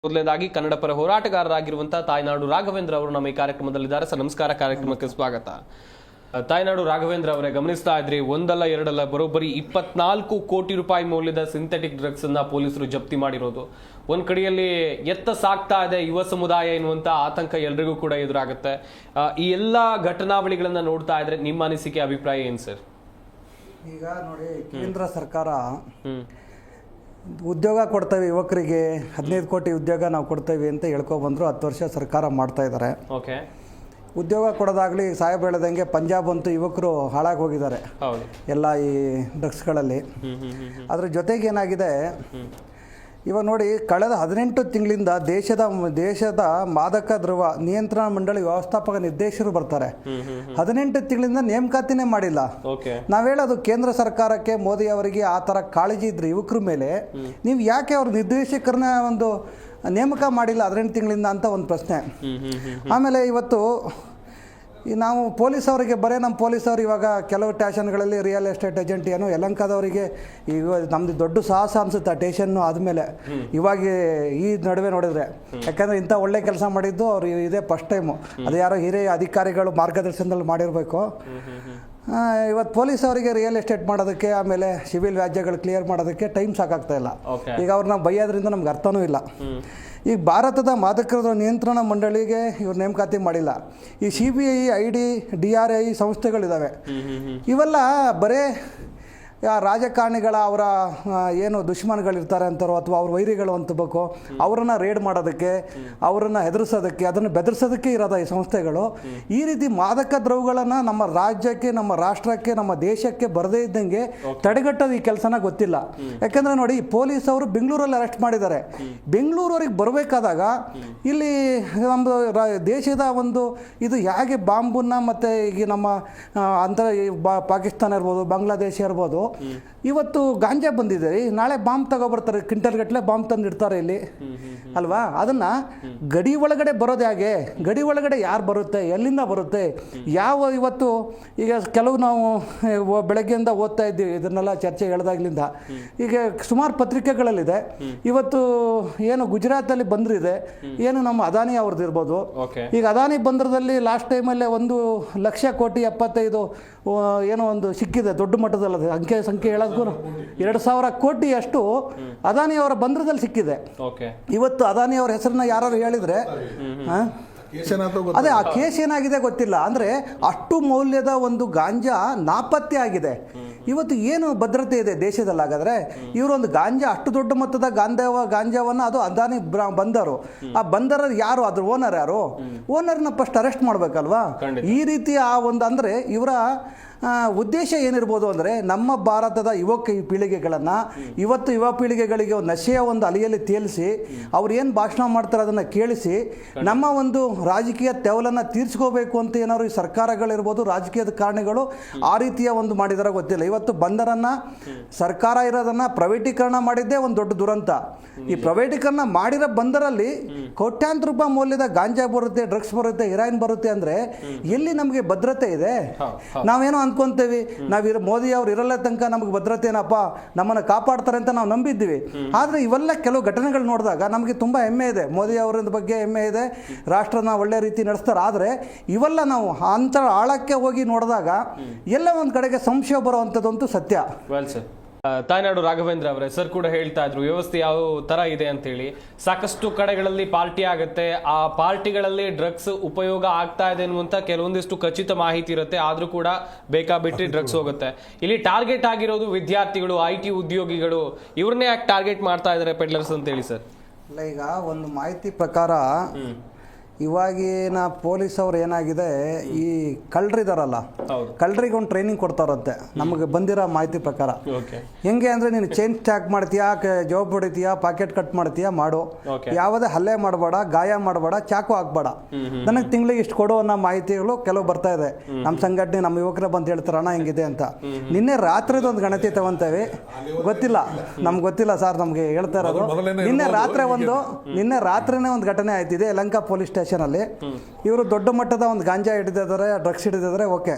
ಮೊದಲನೇದಾಗಿ ಕನ್ನಡ ಪರ ಹೋರಾಟಗಾರರಾಗಿರುವಂತಹ ತಾಯ್ನಾಡು ರಾಘವೇಂದ್ರ ಅವರು ನಮ್ಮ ಈ ಕಾರ್ಯಕ್ರಮದಲ್ಲಿದ್ದಾರೆ. ಸರ್ ನಮಸ್ಕಾರ, ಕಾರ್ಯಕ್ರಮಕ್ಕೆ ಸ್ವಾಗತ. ತಾಯ್ನಾಡು ರಾಘವೇಂದ್ರ ಅವರೇ, ಗಮನಿಸ್ತಾ ಇದ್ರಿ, ಒಂದಲ್ಲ ಎರಡಲ್ಲ ಬರೋಬ್ಬರಿ 24 ಕೋಟಿ ರೂಪಾಯಿ ಮೌಲ್ಯದ ಸಿಂಥೆಟಿಕ್ ಡ್ರಗ್ಸ್ ಅನ್ನ ಪೊಲೀಸರು ಜಪ್ತಿ ಮಾಡಿರೋದು ಒಂದ್ ಕಡೆಯಲ್ಲಿ ಎತ್ತ ಸಾಕ್ತಾ ಇದೆ ಯುವ ಸಮುದಾಯ ಎನ್ನುವಂತ ಆತಂಕ ಎಲ್ರಿಗೂ ಕೂಡ ಎದುರಾಗುತ್ತೆ. ಈ ಎಲ್ಲಾ ಘಟನಾವಳಿಗಳನ್ನ ನೋಡ್ತಾ ಇದ್ರೆ ನಿಮ್ಮ ಅನಿಸಿಕೆ, ಅಭಿಪ್ರಾಯ ಏನ್ ಸರ್? ಈಗ ನೋಡಿ, ಕೇಂದ್ರ ಸರ್ಕಾರ ಉದ್ಯೋಗ ಕೊಡ್ತೇವೆ ಯುವಕರಿಗೆ, 15 ಕೋಟಿ ಉದ್ಯೋಗ ನಾವು ಕೊಡ್ತೇವೆ ಅಂತ ಹೇಳ್ಕೊಬಂದ್ರು. 10 ವರ್ಷ ಸರ್ಕಾರ ಮಾಡ್ತಾ ಇದ್ದಾರೆ. ಓಕೆ, ಉದ್ಯೋಗ ಕೊಡೋದಾಗ್ಲಿ, ಸಾಹೇಬ್ ಹೇಳ್ದಂಗೆ ಪಂಜಾಬ್ ಅಂತೂ ಯುವಕರು ಹಾಳಾಗಿ ಹೋಗಿದ್ದಾರೆ ಎಲ್ಲ ಈ ಡ್ರಗ್ಸ್ಗಳಲ್ಲಿ. ಅದ್ರ ಜೊತೆಗೆ ಏನಾಗಿದೆ, ಇವಾಗ ನೋಡಿ, ಕಳೆದ 18 ತಿಂಗಳಿಂದ ದೇಶದ ಮಾದಕ ದ್ರವ್ಯ ನಿಯಂತ್ರಣ ಮಂಡಳಿ ವ್ಯವಸ್ಥಾಪಕ ನಿರ್ದೇಶಕರು ಬರ್ತಾರೆ. 18 ತಿಂಗಳಿಂದ ನೇಮಕಾತಿನೇ ಮಾಡಿಲ್ಲ. ನಾವ್ ಹೇಳೋದು ಕೇಂದ್ರ ಸರ್ಕಾರಕ್ಕೆ, ಮೋದಿ ಅವರಿಗೆ ಆ ಥರ ಕಾಳಜಿ ಇದ್ರೆ ಯುವಕರ ಮೇಲೆ, ನೀವು ಯಾಕೆ ಅವ್ರ ನಿರ್ದೇಶಕರನ್ನ ಒಂದು ನೇಮಕ ಮಾಡಿಲ್ಲ 18 ತಿಂಗಳಿಂದ ಅಂತ ಒಂದು ಪ್ರಶ್ನೆ. ಆಮೇಲೆ ಇವತ್ತು ನಾವು ಪೊಲೀಸ್ ಅವರಿಗೆ ನಮ್ಮ ಪೊಲೀಸವರು ಇವಾಗ ಕೆಲವು ಸ್ಟೇಷನ್ಗಳಲ್ಲಿ ರಿಯಲ್ ಎಸ್ಟೇಟ್ ಏಜೆಂಟ್ ಏನು ಯಲಹಂಕದವರಿಗೆ ಈಗ ನಮ್ಮದು ದೊಡ್ಡ ಸಾಹಸ ಅನಿಸುತ್ತೆ. ಸ್ಟೇಷನ್ನು ಆದಮೇಲೆ ಇವಾಗ ಈ ನಡುವೆ ನೋಡಿದ್ರೆ, ಯಾಕಂದರೆ ಇಂಥ ಒಳ್ಳೆ ಕೆಲಸ ಮಾಡಿದ್ದು ಅವ್ರು ಇದೇ ಫಸ್ಟ್ ಟೈಮು. ಅದು ಯಾರೋ ಹಿರಿಯ ಅಧಿಕಾರಿಗಳು ಮಾರ್ಗದರ್ಶನದಲ್ಲಿ ಮಾಡಿರಬೇಕು. ಇವತ್ತು ಪೊಲೀಸ್ ಅವರಿಗೆ ರಿಯಲ್ ಎಸ್ಟೇಟ್ ಮಾಡೋದಕ್ಕೆ, ಆಮೇಲೆ ಸಿವಿಲ್ ವ್ಯಾಜ್ಯಗಳು ಕ್ಲಿಯರ್ ಮಾಡೋದಕ್ಕೆ ಟೈಮ್ ಸಾಕಾಗ್ತಾ ಇಲ್ಲ. ಈಗ ಅವ್ರನ್ನ ಬೈಯೋದ್ರಿಂದ ನಮ್ಗೆ ಅರ್ಥನೂ ಇಲ್ಲ. ಈಗ ಭಾರತದ ಮಾದಕ ನಿಯಂತ್ರಣ ಮಂಡಳಿಗೆ ಇವ್ರು ನೇಮಕಾತಿ ಮಾಡಿಲ್ಲ. ಈ CBI, ID, DRI ಸಂಸ್ಥೆಗಳಿದ್ದಾವೆ. ಇವೆಲ್ಲ ಬರೇ ರಾಜಕಾರಣಿಗಳ ಅವರ ಏನು ದುಶ್ಮನ್ಗಳಿರ್ತಾರೆ ಅಂತಾರೋ ಅಥವಾ ಅವ್ರ ವೈರಿಗಳು ಅಂತಬೇಕು, ಅವರನ್ನು ರೇಡ್ ಮಾಡೋದಕ್ಕೆ, ಅವರನ್ನು ಹೆದರಿಸೋದಕ್ಕೆ, ಅದನ್ನು ಬೆದರಿಸೋದಕ್ಕೆ ಇರೋದ ಈ ಸಂಸ್ಥೆಗಳು. ಈ ರೀತಿ ಮಾದಕ ದ್ರವ್ಯಗಳನ್ನು ನಮ್ಮ ರಾಜ್ಯಕ್ಕೆ, ನಮ್ಮ ರಾಷ್ಟ್ರಕ್ಕೆ, ನಮ್ಮ ದೇಶಕ್ಕೆ ಬರದೇ ಇದ್ದಂಗೆ ತಡೆಗಟ್ಟೋದು ಈ ಕೆಲಸನ ಗೊತ್ತಿಲ್ಲ. ಯಾಕಂದರೆ ನೋಡಿ, ಪೊಲೀಸ್ ಅವರು ಬೆಂಗಳೂರಲ್ಲಿ ಅರೆಸ್ಟ್ ಮಾಡಿದ್ದಾರೆ. ಬೆಂಗಳೂರವರೆಗೆ ಬರಬೇಕಾದಾಗ ಇಲ್ಲಿ ನಮ್ಮದು ದೇಶದ ಒಂದು ಇದು ಹೇಗೆ ಬಾಂಬನ್ನ ಮತ್ತು ಈಗ ನಮ್ಮ ಪಾಕಿಸ್ತಾನ ಇರ್ಬೋದು, ಬಾಂಗ್ಲಾದೇಶ ಇರ್ಬೋದು, ಇವತ್ತು ಗಾಂಜಾ ಬಂದಿದೆ, ನಾಳೆ ಬಾಂಬ್ ತಗೊಬರ್ತಾರೆ, ಕ್ವಿಂಟಲ್ ಗಟ್ಟಲೆ ಬಾಂಬ್ ತಂದು ಇಡ್ತಾರೆ ಇಲ್ಲಿ ಅಲ್ವಾ. ಅದನ್ನ ಗಡಿ ಒಳಗಡೆ ಬರೋದು ಹೇಗೆ, ಗಡಿ ಒಳಗಡೆ ಯಾರು ಬರುತ್ತೆ, ಎಲ್ಲಿಂದ ಬರುತ್ತೆ, ಯಾವ ಇವತ್ತು ಈಗ ಕೆಲವು ನಾವು ಬೆಳಗ್ಗೆಯಿಂದ ಓದ್ತಾ ಇದ್ದೀವಿ, ಇದನ್ನೆಲ್ಲ ಚರ್ಚೆ ಹೇಳಿದಾಗ್ಲಿಂದ ಈಗ ಸುಮಾರು ಪತ್ರಿಕೆಗಳಲ್ಲಿದೆ. ಇವತ್ತು ಏನು ಗುಜರಾತಲ್ಲಿ ಬಂದ್ರಿದೆ, ಏನು ನಮ್ಮ ಅದಾನಿ ಅವ್ರದ್ದು ಇರ್ಬೋದು. ಈಗ ಅದಾನಿ ಬಂದ್ರದಲ್ಲಿ ಲಾಸ್ಟ್ ಟೈಮಲ್ಲೇ 1,75,75,000 ಏನೋ ಒಂದು ಸಿಕ್ಕಿದೆ, ದೊಡ್ಡ ಮಟ್ಟದಲ್ಲಿ ಸಂಖ್ಯೆ ಹೇಳೋದು 2,000 ಕೋಟಿ ಅಷ್ಟು ಅದಾನಿ ಅವರ ಬಂದ್ರದಲ್ಲಿ ಸಿಕ್ಕಿದೆ. ಇವತ್ತು ಅದಾನಿ ಅವರ ಹೆಸರನ್ನ ಯಾರು ಹೇಳಿದ್ರೆ ಅದೇ ಆ ಕೇಸ್ ಏನಾಗಿದೆ ಗೊತ್ತಿಲ್ಲ. ಅಂದರೆ ಅಷ್ಟು ಮೌಲ್ಯದ ಒಂದು ಗಾಂಜಾ ನಾಪತ್ತೆ ಆಗಿದೆ. ಇವತ್ತು ಏನು ಭದ್ರತೆ ಇದೆ ದೇಶದಲ್ಲಿ? ಹಾಗಾದರೆ ಇವರೊಂದು ಗಾಂಜಾ, ಅಷ್ಟು ದೊಡ್ಡ ಮೊತ್ತದ ಗಾಂಜಾವನ್ನು ಅದು ಅದಾನಿ ಬಂದರು, ಆ ಬಂದರ ಯಾರು, ಅದ್ರ ಓನರ್ ಯಾರು? ಓನರ್ನ ಫಸ್ಟ್ ಅರೆಸ್ಟ್ ಮಾಡಬೇಕಲ್ವಾ? ಈ ರೀತಿ ಆ ಒಂದು ಅಂದರೆ ಇವರ ಉದ್ದೇಶ ಏನಿರ್ಬೋದು ಅಂದರೆ, ನಮ್ಮ ಭಾರತದ ಪೀಳಿಗೆಗಳನ್ನು ಇವತ್ತು ಯುವ ಪೀಳಿಗೆಗಳಿಗೆ ಒಂದು ನಶೆಯ ಒಂದು ಅಲೆಯಲ್ಲಿ ತೇಲಿಸಿ, ಅವ್ರು ಏನು ಭಾಷಣ ಮಾಡ್ತಾರೆ ಅದನ್ನು ಕೇಳಿಸಿ, ನಮ್ಮ ಒಂದು ರಾಜಕೀಯ ತೆವಲನ್ನು ತೀರ್ಸ್ಕೋಬೇಕು ಅಂತ ಏನಾದ್ರು ಈ ಸರ್ಕಾರಗಳಿರ್ಬೋದು, ರಾಜಕೀಯದ ಕಾರಣಗಳು ಆ ರೀತಿಯ ಒಂದು ಮಾಡಿದಾರ ಗೊತ್ತಿಲ್ಲ. ಇವತ್ತು ಬಂದರನ್ನು ಸರ್ಕಾರ ಇರೋದನ್ನು ಪ್ರೈವೇಟೀಕರಣ ಮಾಡಿದ್ದೇ ಒಂದು ದೊಡ್ಡ ದುರಂತ. ಈ ಪ್ರೈವೇಟೀಕರಣ ಮಾಡಿರೋ ಬಂದರಲ್ಲಿ ಕೋಟ್ಯಾಂತರ ರೂಪಾಯಿ ಮೌಲ್ಯದ ಗಾಂಜಾ ಬರುತ್ತೆ, ಡ್ರಗ್ಸ್ ಬರುತ್ತೆ, ಹೆರಾಯಿನ್ ಬರುತ್ತೆ ಅಂದರೆ ಎಲ್ಲಿ ನಮಗೆ ಭದ್ರತೆ ಇದೆ? ನಾವೇನೋ ಅನ್ಕೊಂತೀವಿ, ಮೋದಿ ಅವ್ರು ಇರಲ್ಲ ತನಕ ನಮಗೆ ಭದ್ರತೆ ಏನಪ್ಪ, ನಮ್ಮನ್ನು ಕಾಪಾಡ್ತಾರೆ ಅಂತ ನಾವು ನಂಬಿದ್ದೀವಿ. ಆದರೆ ಇವೆಲ್ಲ ಕೆಲವು ಘಟನೆಗಳು ನೋಡಿದಾಗ ನಮಗೆ ತುಂಬ ಹೆಮ್ಮೆ ಇದೆ, ಮೋದಿ ಅವರ ಬಗ್ಗೆ ಹೆಮ್ಮೆ ಇದೆ, ರಾಷ್ಟ್ರನ ಒಳ್ಳೆ ರೀತಿ ನಡೆಸ್ತಾರೆ. ಆದರೆ ಇವೆಲ್ಲ ನಾವು ಅಂತ ಆಳಕ್ಕೆ ಹೋಗಿ ನೋಡಿದಾಗ ಎಲ್ಲ ಒಂದು ಕಡೆಗೆ ಸಂಶಯ ಬರುವಂಥದ್ದಂತೂ ಸತ್ಯ. ತಾಯ್ನಾಡು ರಾಘವೇಂದ್ರ ಅವರೇ, ಸರ್ ಕೂಡ ಹೇಳ್ತಾ ಇದ್ರು ವ್ಯವಸ್ಥೆ ಯಾವ ತರ ಇದೆ ಅಂತ ಹೇಳಿ. ಸಾಕಷ್ಟು ಕಡೆಗಳಲ್ಲಿ ಪಾರ್ಟಿ ಆಗುತ್ತೆ, ಆ ಪಾರ್ಟಿಗಳಲ್ಲಿ ಡ್ರಗ್ಸ್ ಉಪಯೋಗ ಆಗ್ತಾ ಇದೆ ಅನ್ನುವಂತ ಕೆಲವೊಂದಿಷ್ಟು ಖಚಿತ ಮಾಹಿತಿ ಇರುತ್ತೆ, ಆದ್ರೂ ಕೂಡ ಬೇಕಾಬಿಟ್ಟಿ ಡ್ರಗ್ಸ್ ಹೋಗುತ್ತೆ. ಇಲ್ಲಿ ಟಾರ್ಗೆಟ್ ಆಗಿರೋದು ವಿದ್ಯಾರ್ಥಿಗಳು, IT ಉದ್ಯೋಗಿಗಳು, ಇವ್ರನ್ನೇ ಯಾಕೆ ಟಾರ್ಗೆಟ್ ಮಾಡ್ತಾ ಇದಾರೆ ಪೆಡ್ಲರ್ಸ್ ಅಂತ ಹೇಳಿ ಸರ್? ಅಲ್ಲ, ಈಗ ಒಂದು ಮಾಹಿತಿ ಪ್ರಕಾರ ಇವಾಗಿನ ಪೊಲೀಸ್ ಅವ್ರು ಏನಾಗಿದೆ, ಈ ಕಳ್ಳರಿದಾರಲ್ಲ, ಕಳ್ಳರಿಗೆ ಒಂದು ಟ್ರೈನಿಂಗ್ ಕೊಡ್ತಾರಂತೆ ನಮಗೆ ಬಂದಿರೋ ಮಾಹಿತಿ ಪ್ರಕಾರ. ಹೆಂಗೆ ಅಂದರೆ, ನೀನು ಚೈನ್ ಸ್ಟ್ಯಾಕ್ ಮಾಡ್ತೀಯಾ, ಜಾಬ್ ಹೊಡಿತೀಯಾ, ಪಾಕೆಟ್ ಕಟ್ ಮಾಡ್ತೀಯಾ, ಮಾಡು, ಯಾವುದೇ ಹಲ್ಲೆ ಮಾಡಬೇಡ, ಗಾಯ ಮಾಡಬೇಡ, ಚಾಕು ಹಾಕ್ಬೇಡ, ನನಗೆ ತಿಂಗಳಿಗೆ ಇಷ್ಟು ಕೊಡು ಅನ್ನೋ ಮಾಹಿತಿಗಳು ಕೆಲವು ಬರ್ತಾ ಇದೆ. ನಮ್ಮ ಸಂಘಟನೆ, ನಮ್ಮ ಯುವಕರ ಬಂದು ಹೇಳ್ತಾರೆ, ಅಣ್ಣ ಹೆಂಗಿದೆ ಅಂತ. ನಿನ್ನೆ ರಾತ್ರಿದೊಂದು ಗಣತಿ ತಗೊಂತೇವೆ, ಗೊತ್ತಿಲ್ಲ ನಮ್ಗೆ ಗೊತ್ತಿಲ್ಲ ಸರ್, ನಮ್ಗೆ ಹೇಳ್ತಾ ಇರೋದು ನಿನ್ನೆ ರಾತ್ರಿನೇ ಒಂದು ಘಟನೆ ಆಯ್ತಿದೆ ಯಲಹಂಕ ಪೊಲೀಸ್ ಸ್ಟೇಷನ್ ಸ್ಟೇಷನಲ್ಲಿ. ಇವರು ದೊಡ್ಡ ಮಟ್ಟದ ಒಂದು ಗಾಂಜಾ ಹಿಡಿದಿದ್ದಾರೆ, ಡ್ರಗ್ಸ್ ಹಿಡಿದಿದ್ದಾರೆ. ಓಕೆ,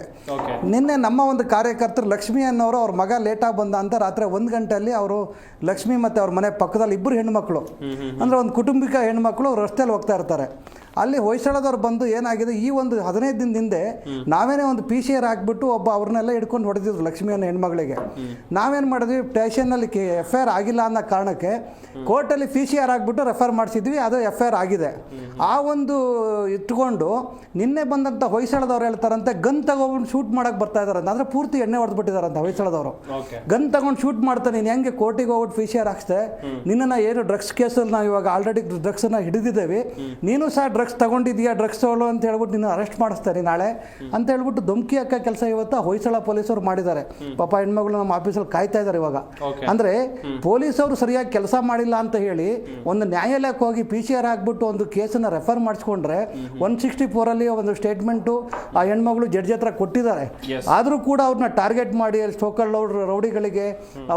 ನಿನ್ನೆ ನಮ್ಮ ಒಂದು ಕಾರ್ಯಕರ್ತರು ಲಕ್ಷ್ಮಿ ಅನ್ನೋರು ಅವ್ರ ಮಗ ಲೇಟಾಗಿ ಬಂದ ಅಂತ ರಾತ್ರಿ 1 ಗಂಟೆಯಲ್ಲಿ ಅವರು ಲಕ್ಷ್ಮಿ ಮತ್ತು ಅವ್ರ ಮನೆ ಪಕ್ಕದಲ್ಲಿ 2 ಹೆಣ್ಮಕ್ಳು, ಅಂದರೆ ಒಂದು ಕುಟುಂಬಿಕ ಹೆಣ್ಮಕ್ಳು ರಸ್ತೆಯಲ್ಲಿ ಹೋಗ್ತಾ ಇರ್ತಾರೆ. ಅಲ್ಲಿ ಹೊಯ್ಸಳದವ್ರು ಬಂದು ಏನಾಗಿದೆ, ಈ ಒಂದು 15 ದಿನದ ಹಿಂದೆ ನಾವೇನೇ ಒಂದು PCR ಹಾಕ್ಬಿಟ್ಟು ಅವ್ರನ್ನೆಲ್ಲ ಹಿಡ್ಕೊಂಡು ಹೊಡೆದಿದ್ರು ಲಕ್ಷ್ಮಿ ಅನ್ನೋ ಹೆಣ್ಮಗಳಿಗೆ. ನಾವೇನು ಮಾಡಿದ್ವಿ, ಸ್ಟೇಷನ್ನಲ್ಲಿ FIR ಆಗಿಲ್ಲ ಅನ್ನೋ ಕಾರಣಕ್ಕೆ ಕೋರ್ಟಲ್ಲಿ PCR ಹಾಕ್ಬಿಟ್ಟು ರೆಫರ್ ಮಾಡಿಸಿದ್ವಿ. ಅದು FIR ಆಗಿದೆ. ಆ ಒಂದು ಇಟ್ಕೊಂಡು ನಿನ್ನೆ ಬಂದಂಥ ಹೊಯ್ಸಳದವ್ರು ಹೇಳ್ತಾರಂತೆ ಗನ್ ತಗೊಂಡು ಶೂಟ್ ಮಾಡೋಕ್ಕೆ ಬರ್ತಾ ಇದಾರಂತ. ಅಂದರೆ ಪೂರ್ತಿ ಎಣ್ಣೆ ಹೊಡೆದ್ಬಿಟ್ಟಿದಾರಂತ ಹೊಯ್ಸಳದವರು. ಗನ್ ತಗೊಂಡು ಶೂಟ್ ಮಾಡ್ತಾರೆ, ನೀನು ಹೆಂಗೆ ಕೋರ್ಟಿಗೆ ಹೋಗ್ಬಿಟ್ಟು PCR ಹಾಕ್ಸ್ದೆ, ನಿನ್ನನ್ನು ಏನು ಡ್ರಗ್ಸ್ ಕೇಸಲ್ಲಿ ನಾವು ಇವಾಗ ಆಲ್ರೆಡಿ ಡ್ರಗ್ಸನ್ನು ಹಿಡಿದಿದ್ದೇವೆ, ನೀನು ಸಹ ಡ್ರಗ್ಸ್ ತಗೊಂಡಿದ್ಯಾ, ಡ್ರಗ್ಸ್ ತಗೊಳ್ಳೋ ಅಂತ ಹೇಳ್ಬಿಟ್ಟು ನೀನು ಅರೆಸ್ಟ್ ಮಾಡಿಸ್ತಾರೆ ನಾಳೆ ಅಂತ ಹೇಳ್ಬಿಟ್ಟು ಧಮಕಿ ಹಾಕೋ ಕೆಲಸ ಇವತ್ತು ಹೊಯ್ಸಳ ಪೊಲೀಸರು ಮಾಡಿದ್ದಾರೆ. ಪಾಪ ಹೆಣ್ಮಗಳು ನಮ್ಮ ಆಫೀಸಲ್ಲಿ ಕಾಯ್ತಾ ಇದ್ದಾರೆ ಇವಾಗ. ಅಂದರೆ ಪೊಲೀಸವರು ಸರಿಯಾಗಿ ಕೆಲಸ ಮಾಡಿಲ್ಲ ಅಂತ ಹೇಳಿ ಒಂದು ನ್ಯಾಯಾಲಯಕ್ಕೆ ಹೋಗಿ PCR ಹಾಕ್ಬಿಟ್ಟು ಒಂದು ಕೇಸನ್ನು ರೆಫರ್ ಮಾಡಿಸ್ಕೊಂಡ್ರೆ 164 ಒಂದು ಸ್ಟೇಟ್ಮೆಂಟು ಆ ಹೆಣ್ಮಗಳು ಜಡ್ಜ್ ಹತ್ರ ಕೊಟ್ಟಿದ್ದಾರೆ. ಆದರೂ ಕೂಡ ಅವ್ರನ್ನ ಟಾರ್ಗೆಟ್ ಮಾಡಿ ಸ್ಟೋಕಲ್ ರೌಡಿಗಳಿಗೆ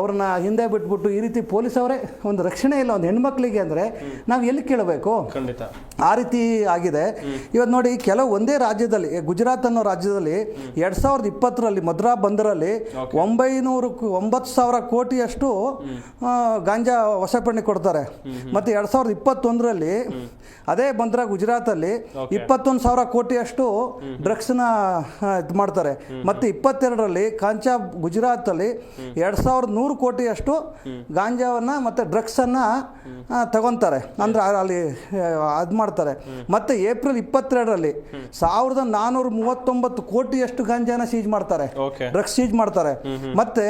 ಅವ್ರನ್ನ ಹಿಂದೆ ಬಿಟ್ಬಿಟ್ಟು ಈ ರೀತಿ ಪೊಲೀಸವರೇ ಒಂದು ರಕ್ಷಣೆ ಇಲ್ಲ ಒಂದು ಹೆಣ್ಮಕ್ಳಿಗೆ ಅಂದರೆ ನಾವು ಎಲ್ಲಿ ಕೇಳಬೇಕು? ಆ ರೀತಿ ಆಗಿದೆ ಇವತ್ತು ನೋಡಿ. ಕೆಲವು ಒಂದೇ ರಾಜ್ಯದಲ್ಲಿ, ಗುಜರಾತ್ ಅನ್ನೋ ರಾಜ್ಯದಲ್ಲಿ 2020ರಲ್ಲಿ ಮದ್ರಾ ಬಂದರಲ್ಲಿ 9,000 ಕೋಟಿಯಷ್ಟು ಗಾಂಜಾ ವಶಪಡಿಸಿ ಕೊಡ್ತಾರೆ. ಮತ್ತು 2021ರಲ್ಲಿ ಅದೇ ಬಂದ್ರ ಗುಜರಾತಲ್ಲಿ 21,000 ಕೋಟಿಯಷ್ಟು ಡ್ರಗ್ಸ್ನ ಇದು ಮಾಡ್ತಾರೆ. ಮತ್ತು 22ರಲ್ಲಿ ಕಾಂಚಾ ಗುಜರಾತಲ್ಲಿ 2,100 ಕೋಟಿಯಷ್ಟು ಗಾಂಜಾವನ್ನು ಮತ್ತು ಡ್ರಗ್ಸನ್ನು ತಗೊತಾರೆ, ಅಂದರೆ ಅಲ್ಲಿ ಅದು ಮಾಡ್ತಾರೆ. ಮತ್ತು ಏಪ್ರಿಲ್ 22ರಲ್ಲಿ 1,439 ಕೋಟಿಯಷ್ಟು ಗಾಂಜಾನ ಸೀಜ್ ಮಾಡ್ತಾರೆ, ಡ್ರಗ್ಸ್ ಸೀಜ್ ಮಾಡ್ತಾರೆ. ಮತ್ತೆ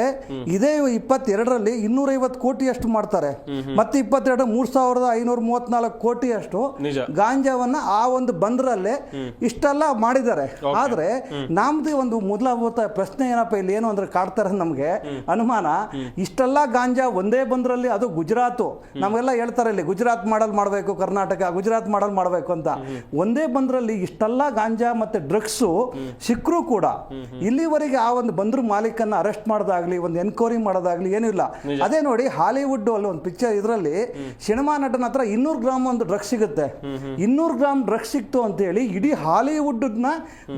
ಇದೇ 22ರಲ್ಲಿ 250 ಕೋಟಿಯಷ್ಟು ಮಾಡ್ತಾರೆ. ಮತ್ತೆ 22 3,534 ಕೋಟಿಯಷ್ಟು ಗಾಂಜಾವನ್ನ ಆ ಒಂದು ಬಂದ್ರಲ್ಲೇ ಇಷ್ಟೆಲ್ಲ ಮಾಡಿದ್ದಾರೆ. ಆದ್ರೆ ನಮ್ದು ಒಂದು ಮೂಲಭೂತ ಪ್ರಶ್ನೆ ಏನಪ್ಪ ಇಲ್ಲಿ ಏನು ಅಂದ್ರೆ ಕಾಡ್ತಾರೆ ನಮ್ಗೆ ಅನುಮಾನ, ಇಷ್ಟೆಲ್ಲ ಗಾಂಜಾ ಒಂದೇ ಬಂದ್ರಲ್ಲಿ, ಅದು ಗುಜರಾತ್, ನಮಗೆಲ್ಲ ಹೇಳ್ತಾರೆ ಇಲ್ಲಿ ಗುಜರಾತ್ ಮಾಡಲ್ ಮಾಡಬೇಕು, ಕರ್ನಾಟಕ ಗುಜರಾತ್ ಮಾಡಲ್ ಮಾಡಬೇಕು ಅಂತ. ಒಂದೇ ಬಂದ್ರಲ್ಲಿ ಇಷ್ಟೆಲ್ಲ ಗಾಂಜಾ ಮತ್ತೆ ಡ್ರಗ್ಸ್ ಸಿಕ್ಕರೂ ಕೂಡ ಇಲ್ಲಿವರೆಗೆ ಆ ಒಂದು ಬಂದ್ರು ಮಾಲೀಕನ್ನ ಅರೆಸ್ಟ್ ಮಾಡೋದಾಗ್ಲಿ, ಒಂದು ಎನ್ಕ್ವೈರಿ ಮಾಡೋದಾಗ್ಲಿ ಏನೂ ಇಲ್ಲ. ಅದೇ ನೋಡಿ ಹಾಲಿವುಡ್ ಅಲ್ಲಿ ಒಂದು ಪಿಕ್ಚರ್, ಇದರಲ್ಲಿ ಸಿನಿಮಾ ನಟನ ಹತ್ರ 200 ಗ್ರಾಮ್ ಒಂದು ಡ್ರಗ್ಸ್ ಸಿಗುತ್ತೆ. 200 ಗ್ರಾಮ್ ಡ್ರಗ್ಸ್ ಸಿಕ್ತು ಅಂತ ಹೇಳಿ ಇಡೀ ಹಾಲಿವುಡ್ ನ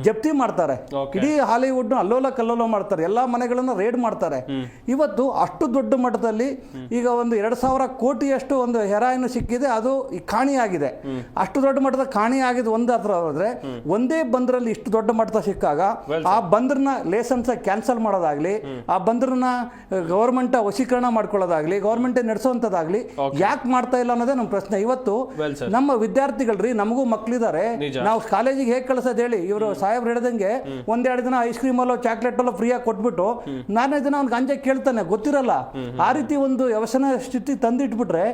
ಜಪ್ತಿ ಮಾಡ್ತಾರೆ, ಇಡೀ ಹಾಲಿವುಡ್ ಅಲ್ಲೋಲ ಕಲ್ಲೋಲ ಮಾಡ್ತಾರೆ, ಎಲ್ಲಾ ಮನೆಗಳನ್ನ ರೇಡ್ ಮಾಡ್ತಾರೆ. ಇವತ್ತು ಅಷ್ಟು ದೊಡ್ಡ ಮಟ್ಟದಲ್ಲಿ ಈಗ ಒಂದು 2,000 ಕೋಟಿಯಷ್ಟು ಒಂದು ಹೆರಾಯಿನ್ ಸಿಕ್ಕಿದೆ, ಅದು ಕಾಣಿಯಾಗಿದೆ. ಅಷ್ಟು ದೊಡ್ಡ ಮಟ್ಟದ ಕಾಣಿಯಾಗಿದೆ ಒಂದು ಹತ್ರ ಹೋದ್ರೆ, ಒಂದೇ ಬಂದ್ರಲ್ಲಿ ಇಷ್ಟು ದೊಡ್ಡ ಮಟ್ಟದ ಸಿಕ್ಕಾಗ ಆ ಬಂದ್ರನ್ನ ಲೈಸೆನ್ಸ್ ಕ್ಯಾನ್ಸಲ್ ಮಾಡೋದಾಗ್ಲಿ, ಆ ಬಂದ್ರನ್ನ ಗವರ್ಮೆಂಟ್ ವಶೀಕರಣ ಮಾಡ್ಕೊಳ್ಳೋದಾಗ್ಲಿ, ಗವರ್ಮೆಂಟ್ ನಡೆಸುವಂತದಾಗ್ಲಿ ಯಾಕೆ ಮಾಡ್ತಾ ಇಲ್ಲ ಅನ್ನೋದೇ ನಮ್ಮ ಪ್ರಶ್ನೆ. ಇವತ್ತು ನಮ್ಮ ವಿದ್ಯಾರ್ಥಿಗಳ್ರಿ, ನಮಗೂ ಮಕ್ಳಿದ್ದಾರೆ, ನಾವು ಕಾಲೇಜಿಗೆ ಹೇಗೆ ಕಳ್ಸೋದು ಹೇಳಿ? ಇವರು ಸಾಹೇಬ್ರು ಹೇಳಿದಂಗೆ 1-2 ದಿನ ಐಸ್ ಕ್ರೀಮ್ ಅಲ್ಲೋ ಚಾಕ್ಲೇಟ್ ಅಲ್ಲೋ ಫ್ರೀಯಾಗಿ ಕೊಟ್ಬಿಟ್ಟು 4ನೇ ದಿನ ಅವ್ನು ಗಾಂಜಾ ಕೇಳ್ತಾನೆ, ಗೊತ್ತಿರಲ್ಲ. ಆ ರೀತಿ ಒಂದು ವ್ಯವಸನ ಸ್ಥಿತಿ ತಂದಿಟ್ಬಿಟ್ರೆ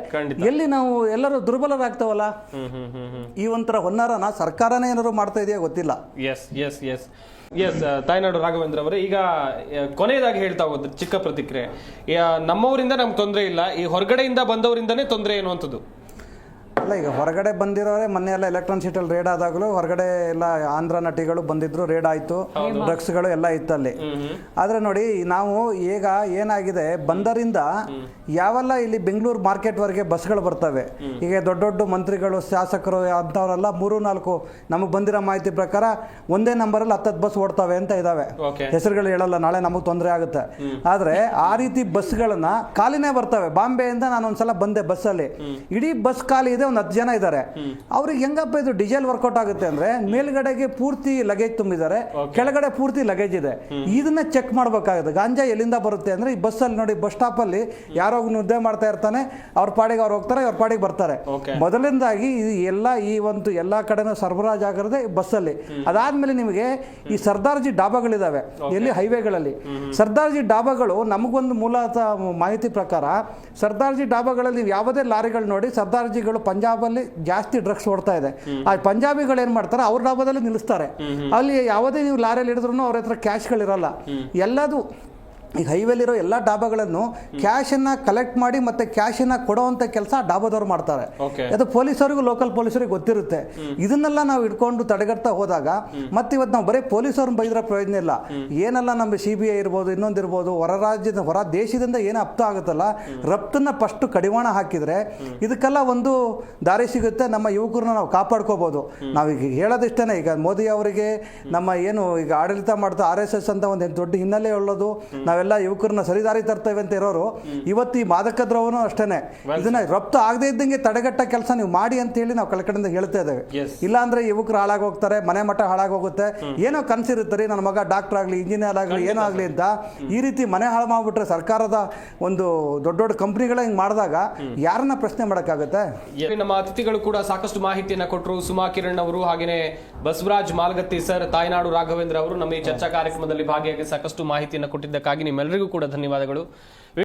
ಎಲ್ಲಿ ನಾವು ಎಲ್ಲರೂ ದುರ್ಬಲರಾಗ್ತಾವಲ್ಲ. ಈ ಒಂಥರ ಹೊನ್ನಾರನ ಸರ್ಕಾರನೇ ಏನಾದ್ರು ಮಾಡ್ತಾ ಇದೆಯಾ ಗೊತ್ತಿಲ್ಲ. ಎಸ್ ತಾಯ್ನಾಡು ರಾಘವೇಂದ್ರ ಅವರೇ, ಈಗ ಕೊನೆಯದಾಗಿ ಹೇಳ್ತಾ ಹೋದ್ರೆ ಚಿಕ್ಕ ಪ್ರತಿಕ್ರಿಯೆ, ನಮ್ಮವರಿಂದ ನಮ್ಗೆ ತೊಂದರೆ ಇಲ್ಲ, ಈ ಹೊರಗಡೆಯಿಂದ ಬಂದವರಿಂದನೇ ತೊಂದರೆ ಅನ್ನುವಂಥದ್ದು. ಅಲ್ಲ, ಈಗ ಹೊರಗಡೆ ಬಂದಿರೋರೆ ಮೊನ್ನೆ ಎಲ್ಲ ಎಲೆಕ್ಟ್ರಾನ್ ಸಿಟಿಯಲ್ಲಿ ರೇಡ್ ಆದಾಗಲೂ ಹೊರಗಡೆ ಎಲ್ಲ ಆಂಧ್ರ ನಟಿಗಳು ಬಂದಿದ್ರು, ರೇಡ್ ಆಯಿತು, ಡ್ರಗ್ಸ್ಗಳು ಎಲ್ಲ ಇತ್ತಲ್ಲಿ. ಆದರೆ ನೋಡಿ, ನಾವು ಈಗ ಏನಾಗಿದೆ, ಬಂದರಿಂದ ಯಾವೆಲ್ಲ ಇಲ್ಲಿ ಬೆಂಗಳೂರು ಮಾರ್ಕೆಟ್ವರೆಗೆ ಬಸ್ಗಳು ಬರ್ತವೆ. ಈಗ ದೊಡ್ಡ ದೊಡ್ಡ ಮಂತ್ರಿಗಳು, ಶಾಸಕರು ಅಂಥವರೆಲ್ಲ 3-4 ನಮಗೆ ಬಂದಿರೋ ಮಾಹಿತಿ ಪ್ರಕಾರ ಒಂದೇ ನಂಬರಲ್ಲಿ 10 ಬಸ್ ಓಡ್ತವೆ ಅಂತ ಇದಾವೆ. ಹೆಸರುಗಳು ಹೇಳಲ್ಲ, ನಾಳೆ ನಮಗೆ ತೊಂದರೆ ಆಗುತ್ತೆ. ಆದರೆ ಆ ರೀತಿ ಬಸ್ಗಳನ್ನ ಖಾಲಿನೇ ಬರ್ತವೆ. ಬಾಂಬೆಯಿಂದ ನಾನು ಒಂದ್ಸಲ ಬಂದೆ ಬಸ್ಸಲ್ಲಿ, ಇಡೀ ಬಸ್ ಖಾಲಿ ಇದೆ, 10 ಜನ ಇದ್ದಾರೆ. ಅವ್ರಿಗೆ ಹೆಂಗಪ್ಪ ಇದು ಡೀಸೆಲ್ ವರ್ಕೌಟ್ ಆಗುತ್ತೆ ಅಂದ್ರೆ, ಮೇಲ್ಗಡೆಗೆ ಪೂರ್ತಿ ಲಗೇಜ್ ತುಂಬಿದ್ದಾರೆ, ಕೆಳಗಡೆ ಪೂರ್ತಿ ಲಗೇಜ್ ಇದೆ. ಇದನ್ನ ಚೆಕ್ ಮಾಡ್ಬೇಕಾಗುತ್ತೆ. ಗಾಂಜಾ ಎಲ್ಲಿಂದ ಬರುತ್ತೆ ಅಂದ್ರೆ, ಈ ಬಸ್ಸಲ್ಲಿ ನೋಡಿ, ಬಸ್ ಸ್ಟಾಪ್ ಅಲ್ಲಿ ಯಾರೋ ನಿದ್ದೆ ಮಾಡ್ತಾ ಇರ್ತಾನೆ, ಅವ್ರ ಪಾಡಿಗೆ ಅವ್ರು ಹೋಗ್ತಾರೆ, ಅವ್ರ ಪಾಡಿಗೆ ಬರ್ತಾರೆ. ಮೊದಲಿಂದಾಗಿ ಈ ಒಂದು ಎಲ್ಲಾ ಕಡೆನೂ ಸರಬರಾಜು ಆಗಿರೋದೇ ಬಸ್ಸಲ್ಲಿ. ಅದಾದ್ಮೇಲೆ ನಿಮಗೆ ಈ ಸರ್ದಾರ್ಜಿ ಡಾಬಾಗಳಿದಾವೆ ಎಲ್ಲಿ ಹೈವೇಗಳಲ್ಲಿ. ಸರ್ದಾರ್ಜಿ ಡಾಬಾಗಳು ನಮಗೊಂದು ಮೂಲತಃ ಮಾಹಿತಿ ಪ್ರಕಾರ, ಸರ್ದಾರ್ಜಿ ಡಾಬಾಗಳಲ್ಲಿ ಯಾವುದೇ ಲಾರಿಗಳು ನೋಡಿ, ಸರ್ದಾರ್ಜಿಗಳು ಪಂಜಾಬಲ್ಲಿ ಜಾಸ್ತಿ ಡ್ರಗ್ಸ್ ಓಡ್ತಾ ಇದೆ. ಆ ಪಂಜಾಬಿಗಳು ಏನ್ ಮಾಡ್ತಾರೆ, ಅವ್ರ ಡಾಬಾದಲ್ಲಿ ನಿಲ್ಲಿಸ್ತಾರೆ. ಅಲ್ಲಿ ಯಾವುದೇ ನೀವು ಲಾರಿಯಲ್ಲಿ ಹಿಡಿದ್ರು ಅವ್ರ ಹತ್ರ ಕ್ಯಾಶ್ಗಳಿರಲ್ಲ. ಎಲ್ಲದು ಈಗ ಹೈವೇಲಿರೋ ಎಲ್ಲ ಡಾಬಾಗಳನ್ನು ಕ್ಯಾಶನ್ನು ಕಲೆಕ್ಟ್ ಮಾಡಿ ಮತ್ತೆ ಕ್ಯಾಶನ್ನು ಕೊಡೋವಂಥ ಕೆಲಸ ಡಾಬಾದವ್ರು ಮಾಡ್ತಾರೆ. ಅದು ಪೊಲೀಸರಿಗೂ ಲೋಕಲ್ ಪೊಲೀಸರಿಗೆ ಗೊತ್ತಿರುತ್ತೆ. ಇದನ್ನೆಲ್ಲ ನಾವು ಇಟ್ಕೊಂಡು ತಡೆಗಟ್ತಾ ಹೋದಾಗ ಮತ್ತೆ ಇವತ್ತು ನಾವು ಬರೀ ಪೊಲೀಸವ್ರನ್ನ ಬೈದ್ರೆ ಪ್ರಯೋಜನ ಇಲ್ಲ. ಏನೆಲ್ಲ ನಮ್ಮ CBI ಇರ್ಬೋದು, ಇನ್ನೊಂದಿರ್ಬೋದು, ಹೊರ ದೇಶದಿಂದ ಏನು ಹಪ್ತ ಆಗುತ್ತಲ್ಲ, ರಫ್ತನ್ನ ಫಸ್ಟ್ ಕಡಿವಾಣ ಹಾಕಿದ್ರೆ ಇದಕ್ಕೆಲ್ಲ ಒಂದು ದಾರಿ ಸಿಗುತ್ತೆ. ನಮ್ಮ ಯುವಕರನ್ನ ನಾವು ಕಾಪಾಡ್ಕೋಬಹುದು. ನಾವೀಗ ಹೇಳೋದಿಷ್ಟೇ, ಈಗ ಮೋದಿ ಅವರಿಗೆ ನಮ್ಮ ಏನು ಈಗ ಆಡಳಿತ ಮಾಡ್ತಾ RSS ಅಂತ ಒಂದು ದೊಡ್ಡ ಹಿನ್ನೆಲೆ ಉಳ್ಳೋದು, ನಾವೆಲ್ಲ ಯುವಕರನ್ನ ಸರಿದಾರಿ ತರ್ತೇವೆ ಅಂತ ಇರೋರು ಇವತ್ತು ಈ ಮಾದಕ ದ್ರವ್ಯನೂ ಅಷ್ಟೇನೆ ಇದನ್ನ ರಫ್ತು ಆಗದೆ ಇದ್ದಂಗೆ ತಡೆಗಟ್ಟ ಕೆಲಸ ನೀವು ಮಾಡಿ ಅಂತ ಹೇಳಿ ನಾವು ಕಡೆಯಿಂದ ಹೇಳ್ತಾ ಇದ್ದೇವೆ. ಇಲ್ಲ ಅಂದ್ರೆ ಯುವಕರು ಹಾಳಾಗಿ ಹೋಗ್ತಾರೆ, ಮನೆ ಮಠ ಹಾಳಾಗೋಗುತ್ತೆ. ಏನೋ ಕನಸಿರುತ್ತಾರೆ, ನನ್ನ ಮಗ ಡಾಕ್ಟರ್ ಆಗಲಿ, ಇಂಜಿನಿಯರ್ ಆಗಲಿ, ಏನೋ ಆಗಲಿ ಅಂತ. ಈ ರೀತಿ ಮನೆ ಹಾಳು ಮಾಡ್ಬಿಟ್ರೆ ಸರ್ಕಾರದ ಒಂದು ದೊಡ್ಡ ದೊಡ್ಡ ಕಂಪ್ನಿಗಳ ಹಿಂಗೆ ಮಾಡಿದಾಗ ಯಾರನ್ನ ಪ್ರಶ್ನೆ ಮಾಡೋಕ್ಕಾಗುತ್ತೆ? ನಮ್ಮ ಅತಿಥಿಗಳು ಕೂಡ ಸಾಕಷ್ಟು ಮಾಹಿತಿಯನ್ನ ಕೊಟ್ಟರು. ಸುಮಾ ಕಿರಣ್ ಅವರು, ಹಾಗೇನೆ ಬಸವರಾಜ್ ಮಾಲ್ಗತ್ತಿ ಸರ್, ತಾಯ್ನಾಡು ರಾಘವೇಂದ್ರ ಅವರು ನಮ್ಮ ಈ ಚರ್ಚಾ ಕಾರ್ಯಕ್ರಮದಲ್ಲಿ ಭಾಗಿಯಾಗಿ ಸಾಕಷ್ಟು ಮಾಹಿತಿಯನ್ನು ಕೊಟ್ಟಿದ್ದಕ್ಕಾಗಿ ನಿಮ್ಮೆಲ್ಲರಿಗೂ ಕೂಡ ಧನ್ಯವಾದಗಳು.